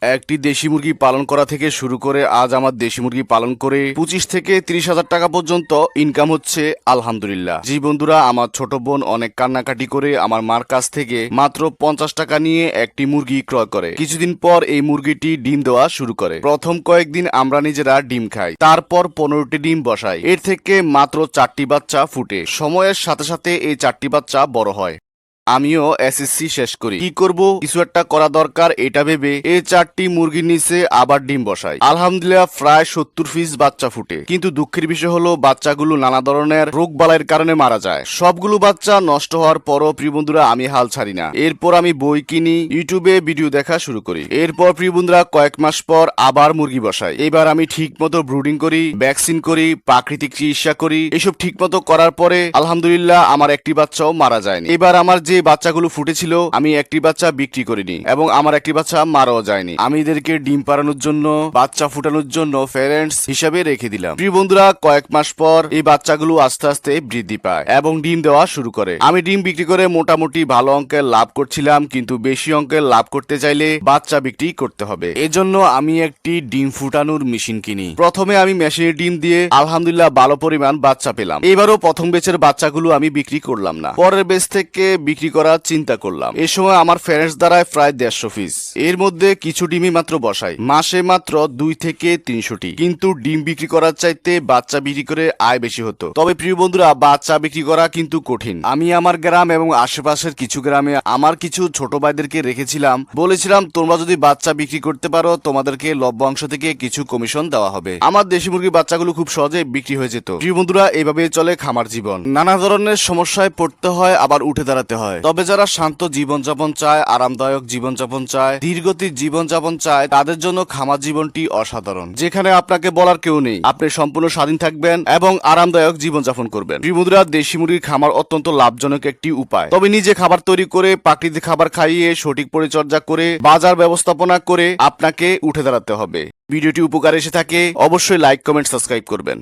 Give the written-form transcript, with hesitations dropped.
একটি দেশি মুরগি পালন করা থেকে শুরু করে আজ আমার দেশি মুরগি পালন করে 25 থেকে 30,000 টাকা পর্যন্ত ইনকাম হচ্ছে আলহামদুলিল্লাহ। জি বন্ধুরা, আমার ছোট বোন অনেক কান্নাকাটি করে আমার মার কাছ থেকে মাত্র 50 টাকা নিয়ে একটি মুরগি ক্রয় করে। কিছুদিন পর এই মুরগিটি ডিম দেওয়া শুরু করে। প্রথম কয়েকদিন আমরা নিজেরা ডিম খাই, তারপর 15টি ডিম বসাই। এর থেকে মাত্র 4টি বাচ্চা ফুটে। সময়ের সাথে সাথে এই 4টি বাচ্চা বড় হয়। আমিও এসএসসি শেষ করি। কি করব, কিছু একটা করা দরকার এটা ভেবে এই 4টি মুরগির নিচে আবার ডিম বসাই। আলহামদুলিল্লাহ প্রায় 70 পিস বাচ্চা ফুটে। কিন্তু দুঃখের বিষয় হলো বাচ্চাগুলো নানা ধরনের রোগ বালাইয়ের কারণে মারা যায়। সবগুলো বাচ্চা নষ্ট হওয়ার পরও প্রিয় বন্ধুরা আমি হাল ছাড়ি না। এরপর আমি বই কিনি, ইউটিউবে ভিডিও দেখা শুরু করি। এরপর প্রিয় বন্ধুরা কয়েক মাস পর আবার মুরগি বসাই। এবার আমি ঠিক মতো ব্রুডিং করি, ভ্যাকসিন করি, প্রাকৃতিক চিকিৎসা করি। এসব ঠিক মতো করার পরে আলহামদুলিল্লাহ আমার একটি বাচ্চাও মারা যায়নি। এবার আমার যে বাচ্চাগুলো ফুটেছিল আমি একটি বাচ্চা বিক্রি করিনি এবং আমার একটি বাচ্চা মারাও যায়নি। আমি এদেরকে ডিম পাড়ানোর জন্য, বাচ্চা ফুটানোর জন্য প্যারেন্টস হিসাবে রেখে দিলাম। প্রিয় বন্ধুরা কয়েক মাস পর এই বাচ্চাগুলো আস্তে আস্তে বৃদ্ধি পায় এবং ডিম দেওয়া শুরু করে। আমি ডিম বিক্রি করে মোটামুটি ভালো অঙ্কের লাভ করছিলাম, কিন্তু বেশি অঙ্কের লাভ করতে চাইলে বাচ্চা বিক্রি করতে হবে। এজন্য আমি একটি ডিম ফুটানোর মেশিন কিনি। প্রথমে আমি মেশিনের ডিম দিয়ে আলহামদুলিল্লাহ ভালো পরিমাণ বাচ্চা পেলাম। এবারও প্রথম বেচের বাচ্চাগুলো আমি বিক্রি করলাম না, পরের বেচ থেকে বিক্রি করার চিন্তা করলাম। এ সময় আমার ফ্যারেন্টস দ্বারায় প্রায় 150 পিস। এর মধ্যে কিছু ডিমই মাত্র বসাই, মাসে মাত্র 2 থেকে 300টি। কিন্তু ডিম বিক্রি করার চাইতে বাচ্চা বিক্রি করে আয় বেশি হতো। তবে প্রিয় বন্ধুরা বাচ্চা বিক্রি করা কিন্তু কঠিন। আমি আমার গ্রাম এবং আশেপাশের কিছু গ্রামে আমার কিছু ছোট ভাইদেরকে রেখেছিলাম, বলেছিলাম তোমরা যদি বাচ্চা বিক্রি করতে পারো তোমাদেরকে লভ্যাংশ থেকে কিছু কমিশন দেওয়া হবে। আমার দেশি মুরগির বাচ্চাগুলো খুব সহজে বিক্রি হয়ে যেত। প্রিয় বন্ধুরা এভাবে চলে খামার জীবন। নানা ধরনের সমস্যায় পড়তে হয়, আবার উঠে দাঁড়াতে হয়। তবে যারা শান্ত জীবনযাপন চায়, আরামদায়ক জীবনযাপন চায়, ধীরগতির জীবনযাপন চায়, তাদের জন্য খামার জীবনটি অসাধারণ। যেখানে আপনাকে বলার কেউ নেই, আপনি সম্পূর্ণ স্বাধীন থাকবেন এবং আরামদায়ক জীবনযাপন করবেন। প্রিয় বন্ধুরা দেশি মুরগির খামার অত্যন্ত লাভজনক একটি উপায়। তবে নিজে খাবার তৈরি করে, প্রাকৃতিক খাবার খাইয়ে, সঠিক পরিচর্যা করে, বাজার ব্যবস্থাপনা করে আপনাকে উঠে দাঁড়াতে হবে। ভিডিওটি উপকারে এসে থাকে অবশ্যই লাইক, কমেন্ট, সাবস্ক্রাইব করবেন।